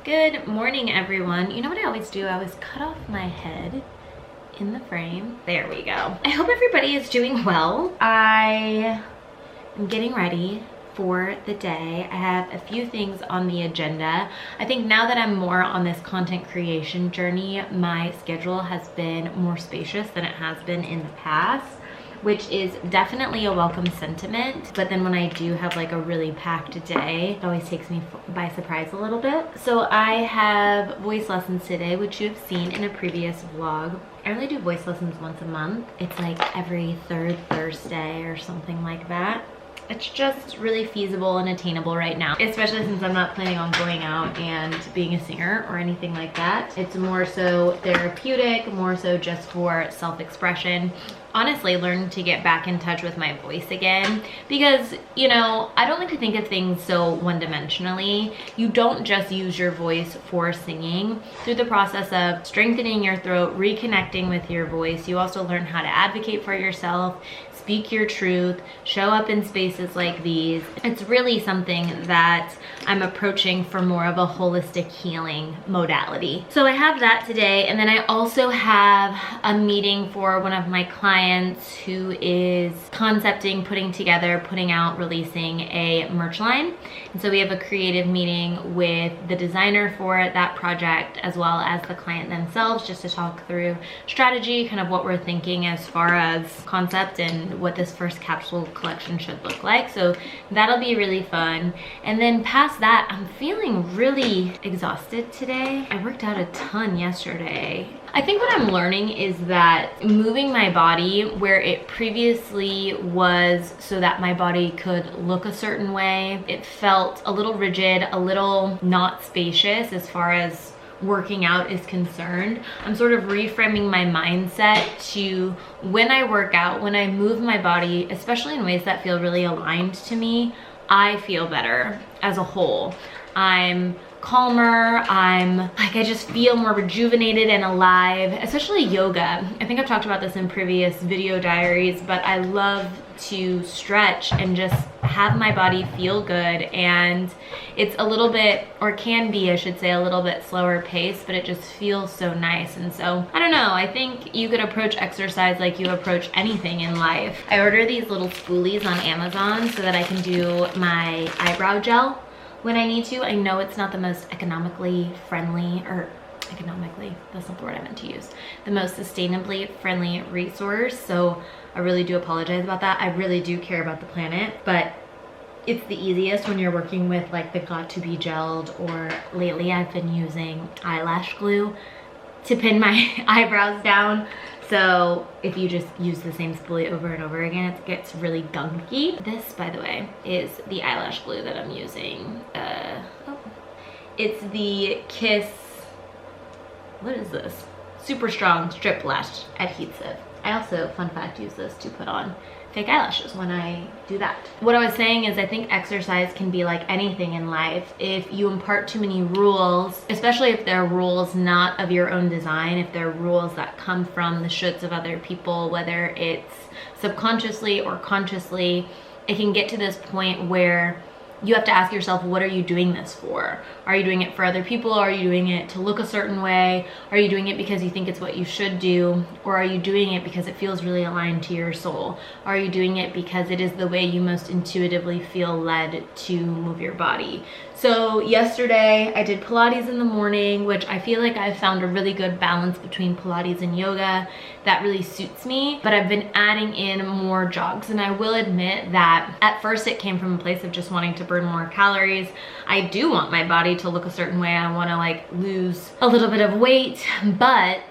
Good morning, everyone. You know what I always do? I always cut off my head in the frame. There we go. I hope everybody is doing well. I am getting ready for the day. I have a few things on the agenda. I think now that I'm more on this content creation journey, my schedule has been more spacious than it has been in the past, which is definitely a welcome sentiment. But then when I do have like a really packed day, it always takes me by surprise a little bit. So I have voice lessons today, which you've seen in a previous vlog. I only do voice lessons once a month. It's like every third Thursday or something like that. It's just really feasible and attainable right now, especially since I'm not planning on going out and being a singer or anything like that. It's more so therapeutic, more so just for self-expression. Honestly, learning to get back in touch with my voice again, because, you know, I don't like to think of things so one-dimensionally. You don't just use your voice for singing. Through the process of strengthening your throat, reconnecting with your voice, you also learn how to advocate for yourself, speak your truth, show up in spaces like these. It's really something that I'm approaching for more of a holistic healing modality. So I have that today, and then I also have a meeting for one of my clients who is concepting, putting together, putting out, releasing a merch line. And so we have a creative meeting with the designer for that project as well as the client themselves, just to talk through strategy, kind of what we're thinking as far as concept and what this first capsule collection should look like. So that'll be really fun. And then past that, I'm feeling really exhausted today. I worked out a ton yesterday. I think what I'm learning is that moving my body where it previously was so that my body could look a certain way, it felt a little rigid, a little not spacious as far as working out is concerned. I'm sort of reframing my mindset to when I work out, when I move my body, especially in ways that feel really aligned to me, I feel better as a whole. I'm calmer, I just feel more rejuvenated and alive, especially yoga. I think I've talked about this in previous video diaries, but I love to stretch and just have my body feel good. And it's a little bit, or can be, I should say, a little bit slower pace, but it just feels so nice. And so, I don't know, I think you could approach exercise like you approach anything in life. I order these little spoolies on Amazon so that I can do my eyebrow gel when I need to. I know it's not the most economically friendly, or economically, that's not the word I meant to use, the most sustainably friendly resource. So I really do apologize about that. I really do care about the planet, but it's the easiest when you're working with like the got to be gelled, or lately I've been using eyelash glue to pin my eyebrows down. So if you just use the same spoolie over and over again, it gets really gunky. This, by the way, is the eyelash glue that I'm using. It's the Kiss, what is this? Super strong strip lash adhesive. I also, fun fact, use this to put on fake eyelashes when I do that. What I was saying is I think exercise can be like anything in life. If you impart too many rules, especially if they're rules not of your own design, if they're rules that come from the shoulds of other people, whether it's subconsciously or consciously, it can get to this point where you have to ask yourself, what are you doing this for? Are you doing it for other people? Are you doing it to look a certain way? Are you doing it because you think it's what you should do? Or are you doing it because it feels really aligned to your soul? Are you doing it because it is the way you most intuitively feel led to move your body? So yesterday I did Pilates in the morning, which I feel like I've found a really good balance between Pilates and yoga that really suits me, but I've been adding in more jogs. And I will admit that at first it came from a place of just wanting to burn more calories. I do want my body to look a certain way. I want to like lose a little bit of weight, but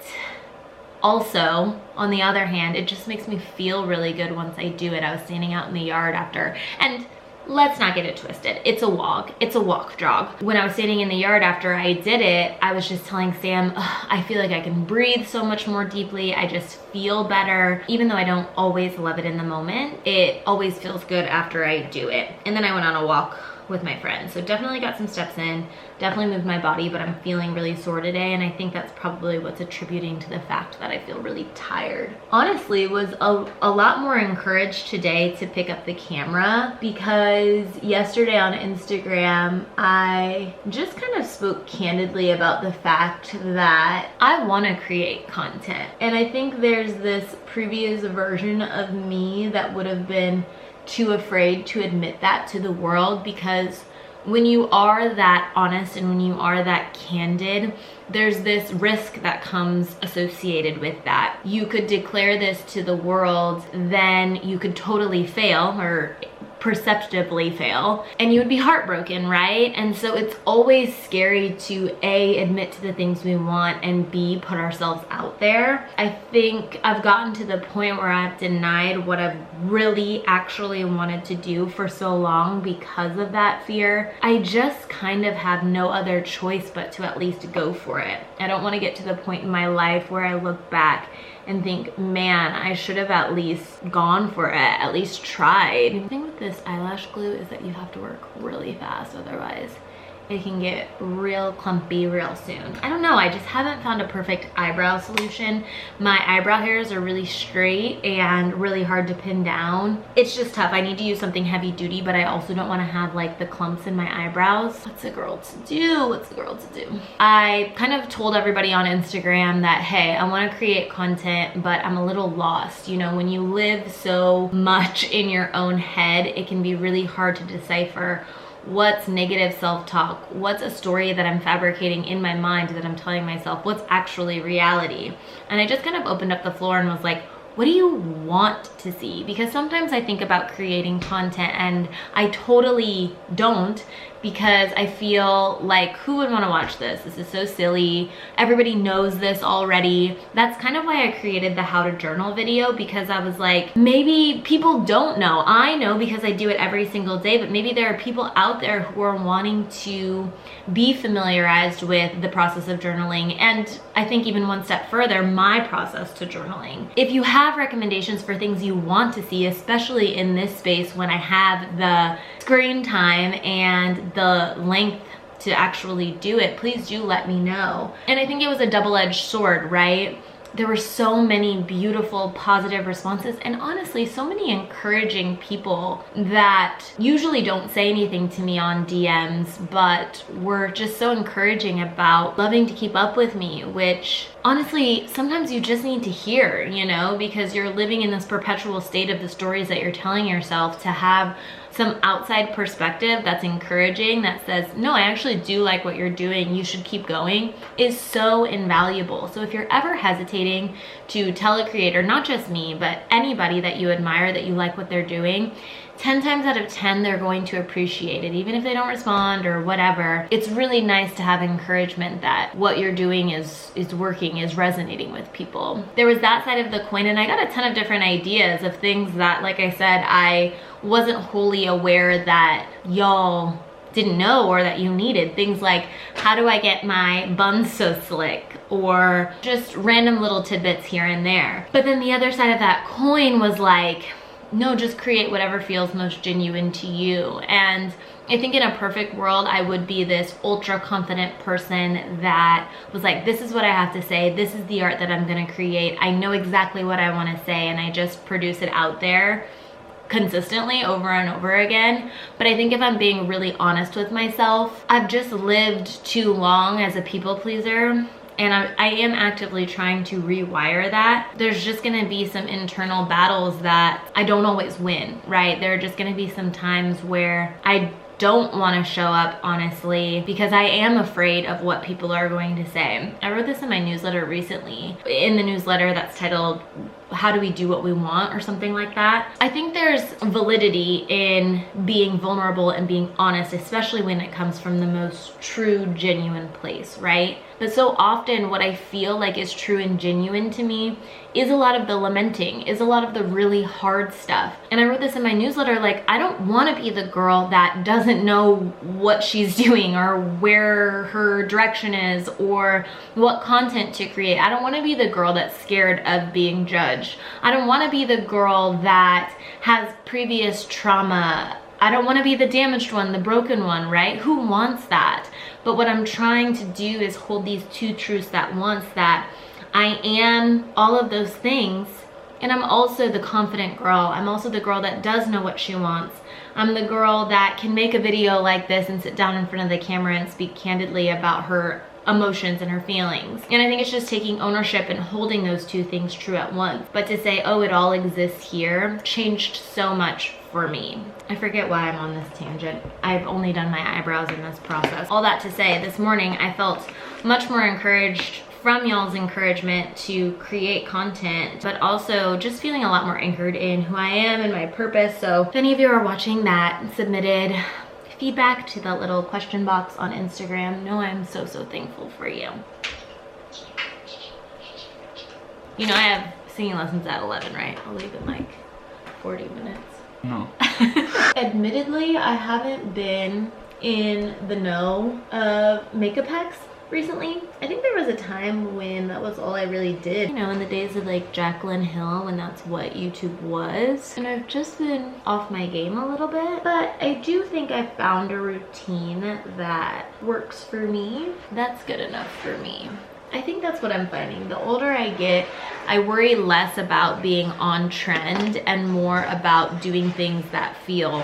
also on the other hand, it just makes me feel really good once I do it. I was standing out in the yard after, and let's not get it twisted. It's a walk jog. When I was standing in the yard after I did it, I was just telling Sam, I feel like I can breathe so much more deeply. I just feel better. Even though I don't always love it in the moment, it always feels good after I do it. And then I went on a walk with my friends. So definitely got some steps in, definitely moved my body, but I'm feeling really sore today, and I think that's probably what's attributing to the fact that I feel really tired. Honestly, was a lot more encouraged today to pick up the camera because yesterday on Instagram, I just kind of spoke candidly about the fact that I want to create content. And I think there's this previous version of me that would have been too afraid to admit that to the world, because when you are that honest and when you are that candid, there's this risk that comes associated with that. You could declare this to the world, then you could totally fail or perceptively fail, and you would be heartbroken, right? And so it's always scary to A, admit to the things we want, and B, put ourselves out there. I think I've gotten to the point where I've denied what I've really actually wanted to do for so long because of that fear. I just kind of have no other choice but to at least go for it. I don't want to get to the point in my life where I look back and think, man, I should have at least gone for it, at least tried. The thing with this eyelash glue is that you have to work really fast, otherwise it can get real clumpy real soon. I don't know, I just haven't found a perfect eyebrow solution. My eyebrow hairs are really straight and really hard to pin down. It's just tough. I need to use something heavy duty, but I also don't want to have like the clumps in my eyebrows. What's a girl to do? What's a girl to do? I kind of told everybody on Instagram that, hey, I want to create content, but I'm a little lost. You know, when you live so much in your own head, it can be really hard to decipher what's negative self-talk, what's a story that I'm fabricating in my mind that I'm telling myself, what's actually reality. And I just kind of opened up the floor and was like, what do you want to see? Because sometimes I think about creating content and I totally don't, because I feel like, who would want to watch this? This is so silly. Everybody knows this already. That's kind of why I created the how to journal video, because I was like, maybe people don't know. I know because I do it every single day, but maybe there are people out there who are wanting to be familiarized with the process of journaling, and I think even one step further, my process to journaling. If you have recommendations for things you want to see, especially in this space when I have the screen time and the length to actually do it, please do let me know. And I think it was a double-edged sword, right? There were so many beautiful, positive responses, and honestly, so many encouraging people that usually don't say anything to me on DMs, but were just so encouraging about loving to keep up with me, which honestly, sometimes you just need to hear, you know, because you're living in this perpetual state of the stories that you're telling yourself. To have some outside perspective that's encouraging, that says, no, I actually do like what you're doing, you should keep going, is so invaluable. So if you're ever hesitating to tell a creator, not just me, but anybody that you admire, that you like what they're doing, 10 times out of 10, they're going to appreciate it. Even if they don't respond or whatever, it's really nice to have encouragement that what you're doing is working, is resonating with people. There was that side of the coin, and I got a ton of different ideas of things that, like I said, I wasn't wholly aware that y'all didn't know or that you needed. Things like, how do I get my buns so slick? Or just random little tidbits here and there. But then the other side of that coin was like, no, just create whatever feels most genuine to you. And I think in a perfect world, I would be this ultra confident person that was like, this is what I have to say, this is the art that I'm gonna create, I know exactly what I wanna say, and I just produce it out there consistently over and over again. But I think if I'm being really honest with myself, I've just lived too long as a people pleaser, and I am actively trying to rewire that. There's just gonna be some internal battles that I don't always win, right? There are just gonna be some times where I don't want to show up honestly because I am afraid of what people are going to say. I wrote this in my newsletter recently, in the newsletter that's titled, how do we do what we want, or something like that. I think there's validity in being vulnerable and being honest, especially when it comes from the most true, genuine place, right? But so often what I feel like is true and genuine to me is a lot of the lamenting, is a lot of the really hard stuff. And I wrote this in my newsletter, like, I don't want to be the girl that doesn't know what she's doing or where her direction is or what content to create. I don't want to be the girl that's scared of being judged. I don't want to be the girl that has previous trauma I don't want to be the damaged one, the broken one, right? Who wants that? But what I'm trying to do is hold these two truths at once, that I am all of those things, and I'm also the confident girl. I'm also the girl that does know what she wants. I'm the girl that can make a video like this and sit down in front of the camera and speak candidly about her emotions and her feelings. And I think it's just taking ownership and holding those two things true at once. But to say, oh, it all exists here, changed so much for me. I forget why I'm on this tangent. I've only done my eyebrows in this process. All that to say, this morning I felt much more encouraged from y'all's encouragement to create content, but also just feeling a lot more anchored in who I am and my purpose. So if any of you are watching that submitted feedback to that little question box on Instagram, know I'm so thankful for you. You know I have singing lessons at 11, right? I'll leave in like 40 minutes. No. Admittedly, I haven't been in the know of makeup hacks recently. I think there was a time when that was all I really did, you know, in the days of like Jaclyn Hill, when that's what YouTube was. And I've just been off my game a little bit, but I do think I found a routine that works for me. That's good enough for me. I think that's what I'm finding. The older I get, I worry less about being on trend and more about doing things that feel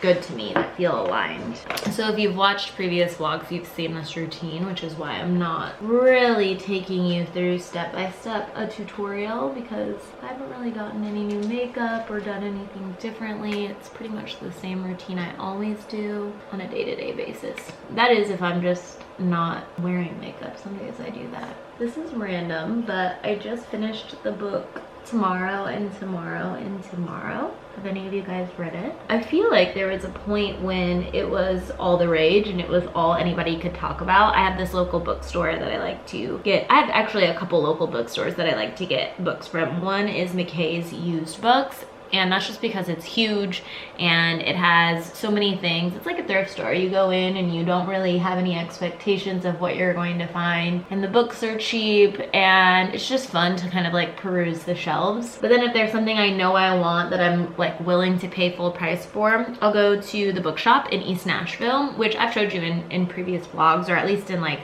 good to me, that feel aligned. So if you've watched previous vlogs, you've seen this routine, which is why I'm not really taking you through step by step a tutorial, because I haven't really gotten any new makeup or done anything differently. It's pretty much the same routine I always do on a day-to-day basis. That is if I'm just not wearing makeup. Some days I do that. This is random, but I just finished the book Tomorrow and Tomorrow and Tomorrow. Have any of you guys read it? I feel like there was a point when it was all the rage and it was all anybody could talk about. I have this local bookstore that I like to get. I have actually a couple local bookstores that I like to get books from. One is McKay's Used Books, and that's just because it's huge and it has so many things. It's like a thrift store. You go in and you don't really have any expectations of what you're going to find, and the books are cheap, and it's just fun to kind of like peruse the shelves. But then if there's something I know I want that I'm like willing to pay full price for, I'll go to the bookshop in East Nashville, which I've showed you in previous vlogs, or at least in like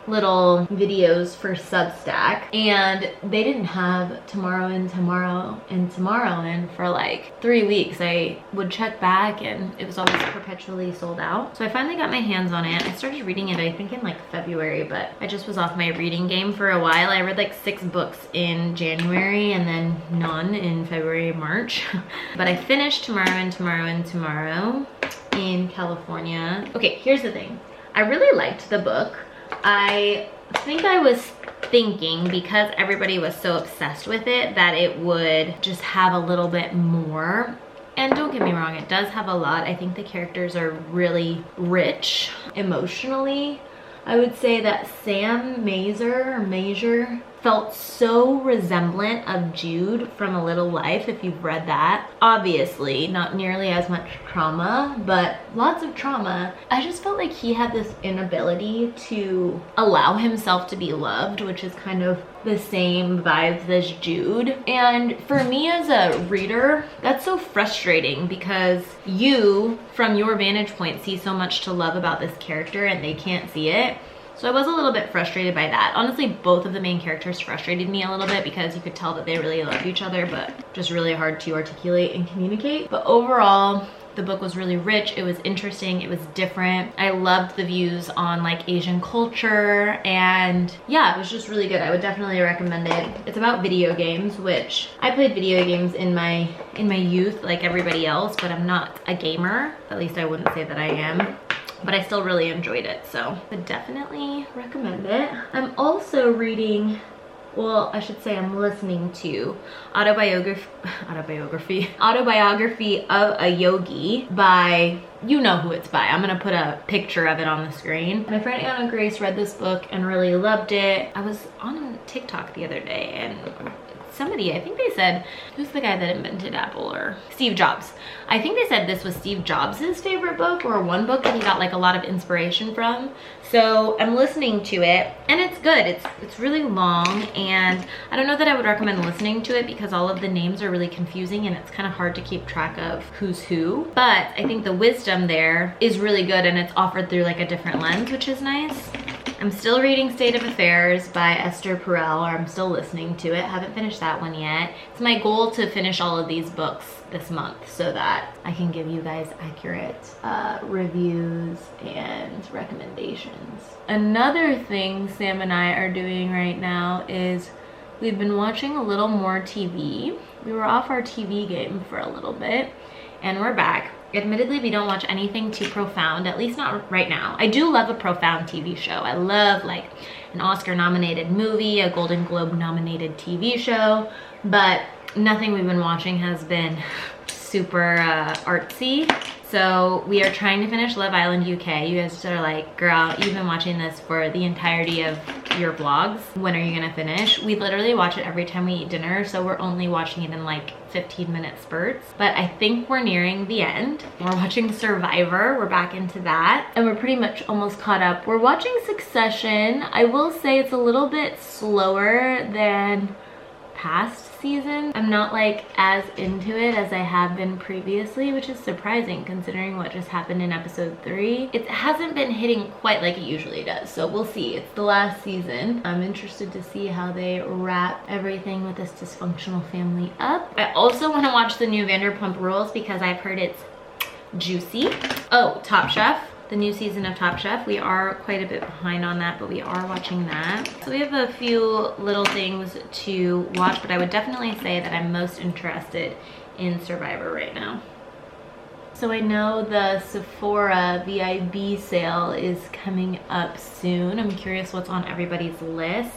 little videos for Substack, and they didn't have Tomorrow and Tomorrow and Tomorrow in for like 3 weeks. I would check back and it was always perpetually sold out. So I finally got my hands on it. I started reading it I think in like February, but I just was off my reading game for a while. I read like 6 books in January and then none in February and March. But I finished Tomorrow and Tomorrow and Tomorrow in California. Okay, here's the thing. I really liked the book. I think I was thinking, because everybody was so obsessed with it, that it would just have a little bit more. And don't get me wrong, it does have a lot. I think the characters are really rich emotionally. I would say that Sam Mazer felt so resemblant of Jude from A Little Life, if you've read that. Obviously, not nearly as much trauma, but lots of trauma. I just felt like he had this inability to allow himself to be loved, which is kind of the same vibes as Jude. And for me as a reader, that's so frustrating, because you, from your vantage point, see so much to love about this character and they can't see it. So I was a little bit frustrated by that. Honestly, both of the main characters frustrated me a little bit, because you could tell that they really loved each other, but just really hard to articulate and communicate. But overall, the book was really rich. It was interesting. It was different. I loved the views on like Asian culture, and yeah, it was just really good. I would definitely recommend it. It's about video games, which I played video games in my youth like everybody else, but I'm not a gamer. At least I wouldn't say that I am. But I still really enjoyed it, so I would definitely recommend it. I'm also reading, well, I should say I'm listening to Autobiography of a Yogi by, you know who it's by. I'm gonna put a picture of it on the screen. My friend Anna Grace read this book and really loved it. I was on TikTok the other day, and somebody, I think they said, who's the guy that invented Apple, or Steve Jobs. I think they said this was Steve Jobs's favorite book, or one book that he got like a lot of inspiration from. So I'm listening to it and it's good. It's really long, and I don't know that I would recommend listening to it because all of the names are really confusing and it's kind of hard to keep track of who's who. But I think the wisdom there is really good, and it's offered through like a different lens, which is nice. I'm still reading State of Affairs by Esther Perel, or I'm still listening to it. Haven't finished that one yet. It's my goal to finish all of these books this month so that I can give you guys accurate reviews and recommendations. Another thing Sam and I are doing right now is we've been watching a little more TV. We were off our TV game for a little bit and we're back. Admittedly, we don't watch anything too profound, at least not right now. I do love a profound TV show. I love like an Oscar-nominated movie, a Golden Globe-nominated TV show, but nothing we've been watching has been super artsy. So we are trying to finish Love Island UK. You guys are like, girl, you've been watching this for the entirety of your vlogs. When are you gonna finish? We literally watch it every time we eat dinner, so we're only watching it in like 15-minute spurts. But I think we're nearing the end. We're watching Survivor. We're back into that. And we're pretty much almost caught up. We're watching Succession. I will say it's a little bit slower than past season. I'm not like as into it as I have been previously, which is surprising considering what just happened in episode 3. It hasn't been hitting quite like it usually does, so we'll see. It's the last season. I'm interested to see how they wrap everything with this dysfunctional family up. I also want to watch the new Vanderpump Rules because I've heard it's juicy. Oh, Top Chef. The new season of Top Chef. We are quite a bit behind on that, but we are watching that. So we have a few little things to watch, but I would definitely say that I'm most interested in Survivor right now. So I know the Sephora VIB sale is coming up soon. I'm curious what's on everybody's list.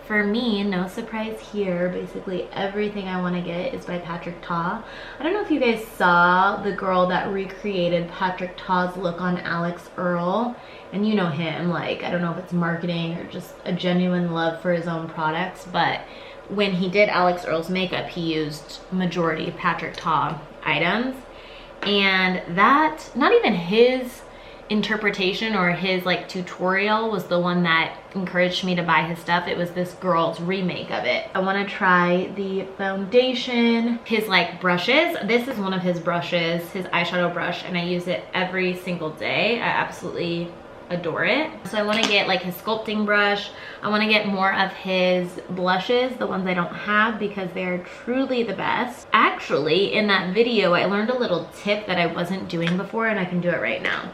For me, no surprise here, basically everything I want to get is by Patrick Ta. I don't know if you guys saw the girl that recreated Patrick Ta's look on Alex Earl, and you know him, like, I don't know if it's marketing or just a genuine love for his own products, but when he did Alex Earl's makeup, he used majority Patrick Ta items, and that, not even his interpretation or his like tutorial was the one that encouraged me to buy his stuff. It was this girl's remake of it. I want to try the foundation, his like brushes. This is one of his brushes, his eyeshadow brush, and I use it every single day. I absolutely adore it. So I want to get like his sculpting brush. I want to get more of his blushes, the ones I don't have, because they're truly the best. Actually, in that video, I learned a little tip that I wasn't doing before, and I can do it right now.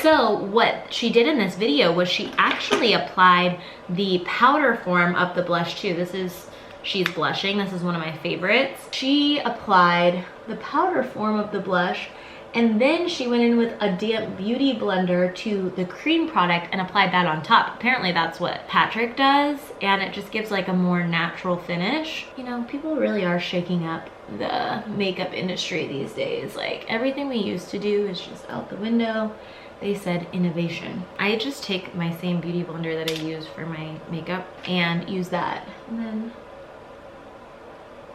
So what she did in this video was she actually applied the powder form of the blush too. This is, she's blushing. This is one of my favorites. She applied the powder form of the blush, and then she went in with a damp beauty blender to the cream product and applied that on top. Apparently that's what Patrick does, and it just gives like a more natural finish. You know, people really are shaking up the makeup industry these days. Like, everything we used to do is just out the window. They said innovation. I just take my same beauty blender that I use for my makeup and use that, and then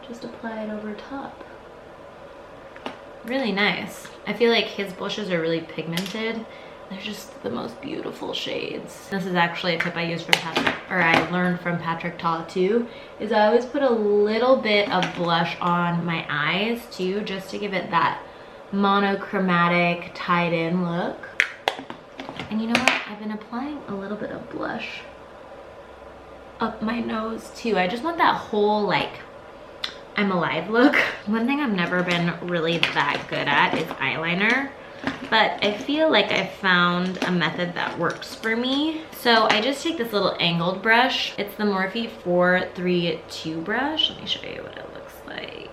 just apply it over top. Really nice. I feel like his blushes are really pigmented. They're just the most beautiful shades. This is actually a tip I use from Patrick, or I learned from Patrick Ta too, is I always put a little bit of blush on my eyes too, just to give it that monochromatic tied in look. And you know what? I've been applying a little bit of blush up my nose too. I just want that whole like I'm alive look. One thing I've never been really that good at is eyeliner, but I feel like I found a method that works for me. So I just take this little angled brush. It's the Morphe 432 brush. Let me show you what it looks like.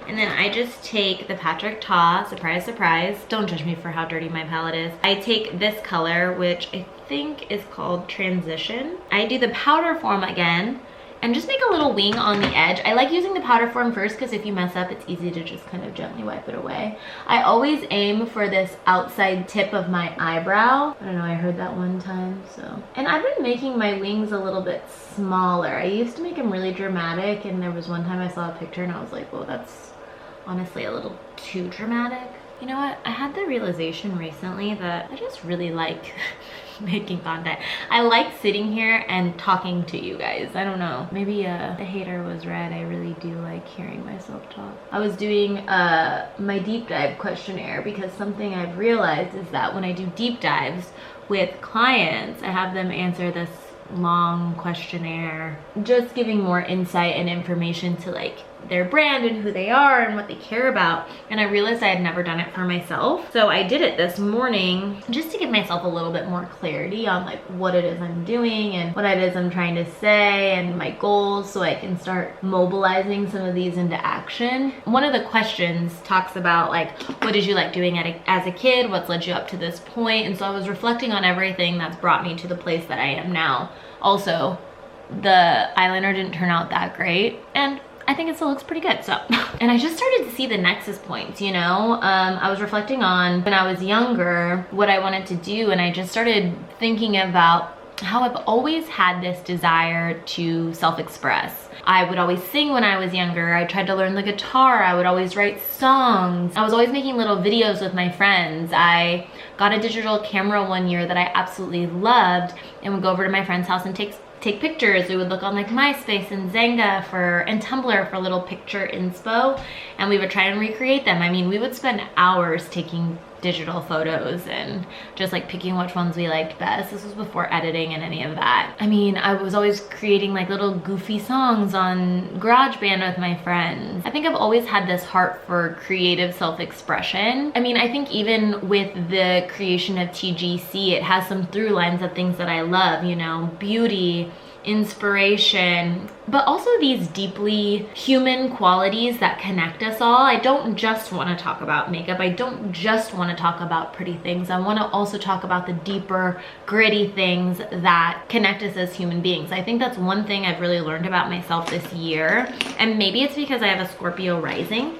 And then I just take the Patrick Ta, surprise, surprise. Don't judge me for how dirty my palette is. I take this color, which I think is called Transition. I do the powder form again, and just make a little wing on the edge. I like using the powder form first because if you mess up, it's easy to just kind of gently wipe it away. I always aim for this outside tip of my eyebrow. I don't know, I heard that one time, so. And I've been making my wings a little bit smaller. I used to make them really dramatic, and there was one time I saw a picture and I was like, well, that's honestly a little too dramatic. You know what? I had the realization recently that I just really like making content. I like sitting here and talking to you guys. I don't know. Maybe the hater was right. I really do like hearing myself talk. I was doing my deep dive questionnaire because something I've realized is that when I do deep dives with clients, I have them answer this long questionnaire, just giving more insight and information to like their brand and who they are and what they care about. And I realized I had never done it for myself, so I did it this morning just to give myself a little bit more clarity on like what it is I'm doing and what it is I'm trying to say and my goals, so I can start mobilizing some of these into action. One of the questions talks about like, what did you like doing as a kid? What's led you up to this point? And so I was reflecting on everything that's brought me to the place that I am now. Also, the eyeliner didn't turn out that great, and I think it still looks pretty good, so. And I just started to see the nexus points, you know? I was reflecting on when I was younger, what I wanted to do, and I just started thinking about how I've always had this desire to self-express. I would always sing when I was younger. I tried to learn the guitar. I would always write songs. I was always making little videos with my friends. I got a digital camera one year that I absolutely loved and would go over to my friend's house and take pictures. We would look on like MySpace and Zanga and Tumblr for little picture inspo, and we would try and recreate them. I mean, we would spend hours taking digital photos and just like picking which ones we liked best. This was before editing and any of that. I mean, I was always creating like little goofy songs on GarageBand with my friends. I think I've always had this heart for creative self-expression. I mean, I think even with the creation of TGC, it has some through lines of things that I love, you know, beauty, inspiration, but also these deeply human qualities that connect us all. I don't just want to talk about makeup. I don't just want to talk about pretty things. I want to also talk about the deeper, gritty things that connect us as human beings. I think that's one thing I've really learned about myself this year, and maybe it's because I have a Scorpio rising.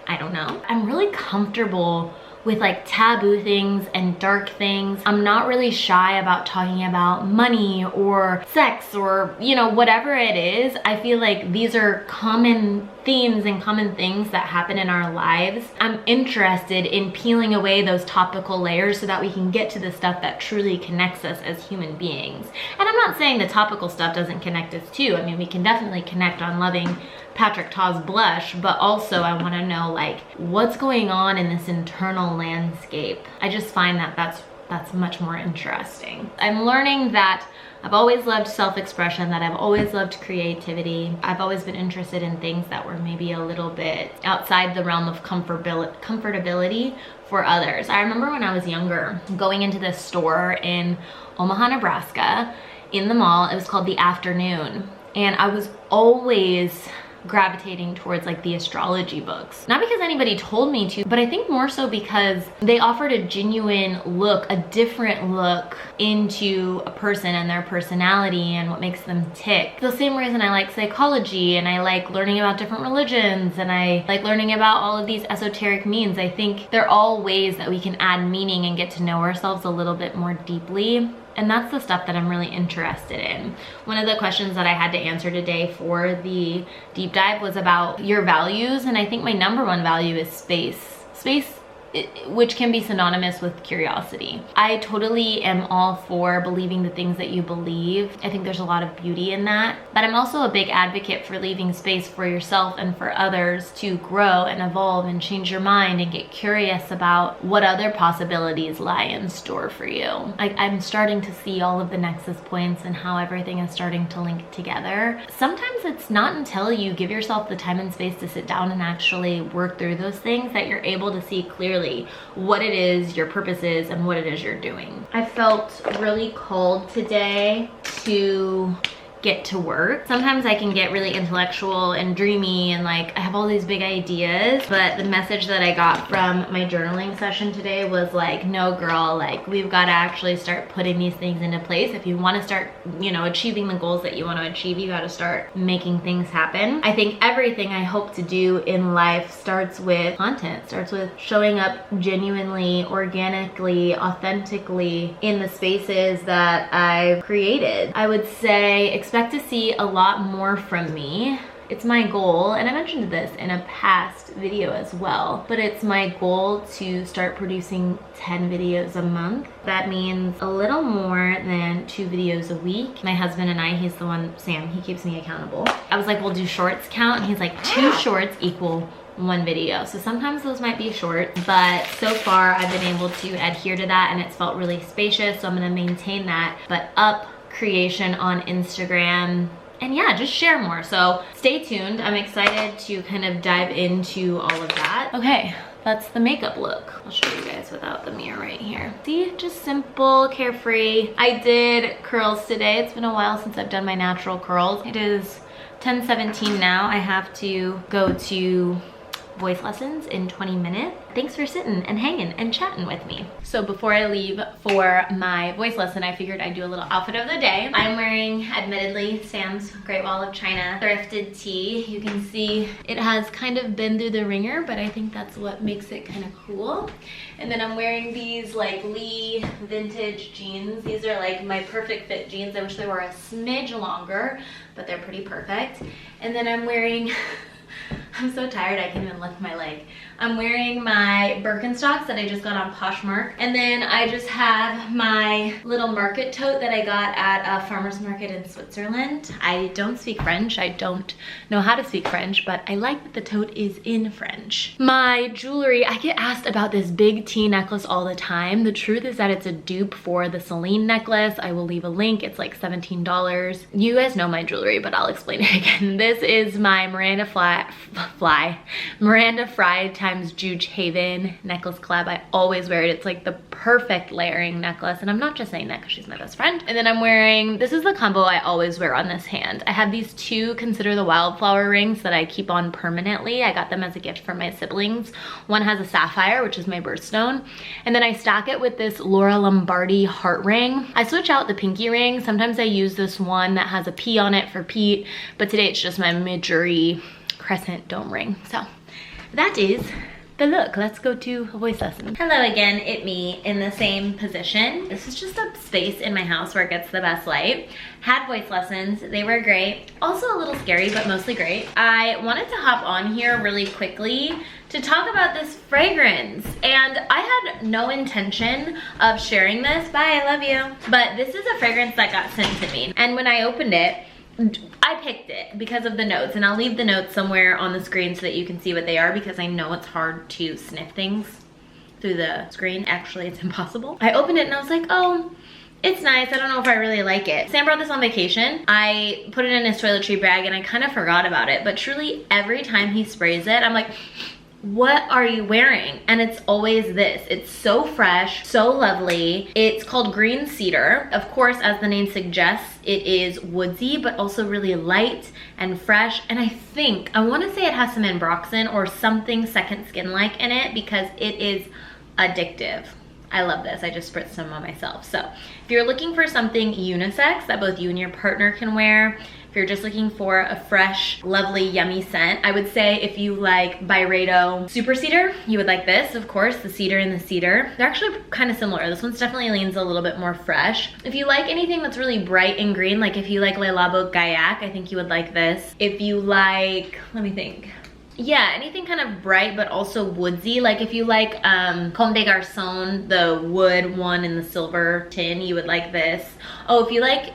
I don't know. I'm really comfortable with like taboo things and dark things. I'm not really shy about talking about money or sex or, you know, whatever it is. I feel like these are common themes and common things that happen in our lives. I'm interested in peeling away those topical layers so that we can get to the stuff that truly connects us as human beings. And I'm not saying the topical stuff doesn't connect us too. I mean, we can definitely connect on loving Patrick Ta's blush, but also I want to know like what's going on in this internal landscape. I just find that that's much more interesting. I'm learning that I've always loved self-expression, that I've always loved creativity. I've always been interested in things that were maybe a little bit outside the realm of comfortability for others. I remember when I was younger, going into this store in Omaha, Nebraska, in the mall. It was called The Afternoon, and I was always gravitating towards like the astrology books. Not because anybody told me to, but I think more so because they offered a genuine look, a different look into a person and their personality and what makes them tick. The same reason I like psychology and I like learning about different religions and I like learning about all of these esoteric meanings. I think they're all ways that we can add meaning and get to know ourselves a little bit more deeply. And that's the stuff that I'm really interested in. One of the questions that I had to answer today for the deep dive was about your values. And I think my number one value is space. Space, which can be synonymous with curiosity. I totally am all for believing the things that you believe. I think there's a lot of beauty in that. But I'm also a big advocate for leaving space for yourself and for others to grow and evolve and change your mind and get curious about what other possibilities lie in store for you. I'm starting to see all of the nexus points and how everything is starting to link together. Sometimes it's not until you give yourself the time and space to sit down and actually work through those things that you're able to see clearly what it is, your purpose is, and what it is you're doing. I felt really called today to get to work. Sometimes I can get really intellectual and dreamy and like I have all these big ideas, but the message that I got from my journaling session today was like, no girl, like we've got to actually start putting these things into place. If you want to start, you know, achieving the goals that you want to achieve, you got to start making things happen. I think everything I hope to do in life starts with content, starts with showing up genuinely, organically, authentically in the spaces that I've created. I would say expect to see a lot more from me. It's my goal, and I mentioned this in a past video as well, but it's my goal to start producing 10 videos a month. That means a little more than 2 videos a week. My husband and I, he's the one, Sam, he keeps me accountable. I was like, well, do shorts count? And he's like, 2 shorts equal 1 video. So sometimes those might be short, but so far I've been able to adhere to that and it's felt really spacious. So I'm gonna maintain that, but up creation on Instagram. And yeah, just share more. So stay tuned. I'm excited to kind of dive into all of that. Okay, that's the makeup look. I'll show you guys without the mirror right here. See, just simple, carefree. I did curls today. It's been a while since I've done my natural curls. It is 10:17 now. I have to go to voice lessons in 20 minutes. Thanks for sitting and hanging and chatting with me. So before I leave for my voice lesson, I figured I'd do a little outfit of the day. I'm wearing, admittedly, Sam's Great Wall of China thrifted tee. You can see it has kind of been through the ringer, but I think that's what makes it kind of cool. And then I'm wearing these like Lee vintage jeans. These are like my perfect fit jeans. I wish they were a smidge longer, but they're pretty perfect. And then I'm wearing I'm so tired I can't even lift my leg. I'm wearing my Birkenstocks that I just got on Poshmark. And then I just have my little market tote that I got at a farmer's market in Switzerland. I don't speak French. I don't know how to speak French, but I like that the tote is in French. My jewelry, I get asked about this big T necklace all the time. The truth is that it's a dupe for the Celine necklace. I will leave a link. It's like $17. You guys know my jewelry, but I'll explain it again. This is my Miranda Fry times Juge Haven necklace collab. I always wear it. It's like the perfect layering necklace, and I'm not just saying that because she's my best friend. And then I'm wearing, this is the combo I always wear on this hand. I have these 2 Consider the Wildflower rings that I keep on permanently. I got them as a gift from my siblings. One has a sapphire, which is my birthstone, and then I stack it with this Laura Lombardi heart ring. I switch out the pinky ring. Sometimes I use this one that has a P on it for Pete, but today it's just my mid-jury crescent dome ring. So that is the look. Let's go to a voice lesson. Hello again, it's me in the same position. This is just a space in my house where it gets the best light. Had voice lessons, they were great. Also a little scary, but mostly great. I wanted to hop on here really quickly to talk about this fragrance. And I had no intention of sharing this. Bye, I love you. But this is a fragrance that got sent to me. And when I opened it, I picked it because of the notes, and I'll leave the notes somewhere on the screen so that you can see what they are, because I know it's hard to sniff things through the screen. Actually, it's impossible. I opened it and I was like, oh, it's nice. I don't know if I really like it. Sam brought this on vacation. I put it in his toiletry bag and I kind of forgot about it, but truly every time he sprays it, I'm like, what are you wearing? And it's always this. It's so fresh, so lovely. It's called Green Cedar. Of course, as the name suggests, it is woodsy, but also really light and fresh. And I want to say it has some ambroxan or something second skin-like in it, because it is addictive. I love this. I just spritzed some on myself. So if you're looking for something unisex that both you and your partner can wear, if you're just looking for a fresh, lovely, yummy scent, I would say if you like Byredo Super Cedar, you would like this, of course, the cedar and the cedar. They're actually kind of similar. This one's definitely leans a little bit more fresh. If you like anything that's really bright and green, like if you like Le Labo Gaillac, I think you would like this. If you like, let me think. Yeah, anything kind of bright but also woodsy. Like if you like Comme des Garçons, the wood one in the silver tin, you would like this. Oh, if you like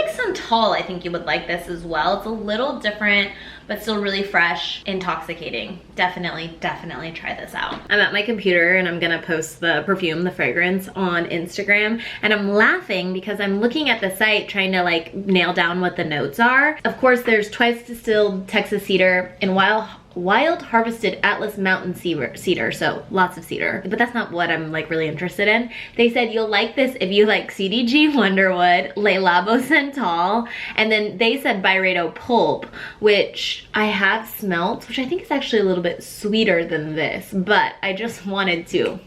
Santal, I think you would like this as well. It's a little different, but still really fresh, intoxicating. Definitely try this out. I'm at my computer and I'm gonna post the perfume, the fragrance, on Instagram. And I'm laughing because I'm looking at the site trying to like nail down what the notes are. Of course, there's twice distilled Texas cedar and wild wild harvested Atlas Mountain cedar, so lots of cedar. But that's not what I'm like really interested in. They said you'll like this if you like CDG Wonderwood, Le Labo Santal, and then they said Byredo Pulp, which I have smelt, which I think is actually a little bit sweeter than this, but I just wanted to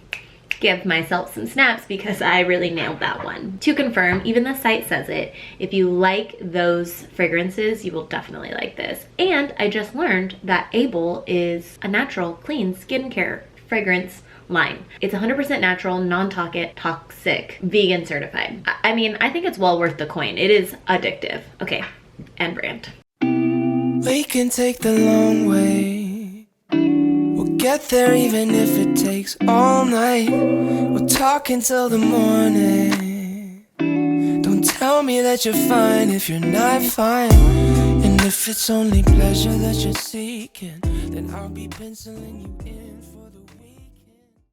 give myself some snaps because I really nailed that one. To confirm, even the site says it, if you like those fragrances, you will definitely like this. And I just learned that Able is a natural, clean skincare fragrance line. It's 100% natural, non-toxic, vegan certified. I mean, I think it's well worth the coin. It is addictive. Okay, end brand. We can take the long way. We'll get there even if it takes all night. We'll talk until the morning. Don't tell me that you're fine if you're not fine. And if it's only pleasure that you're seeking, then I'll be penciling you in for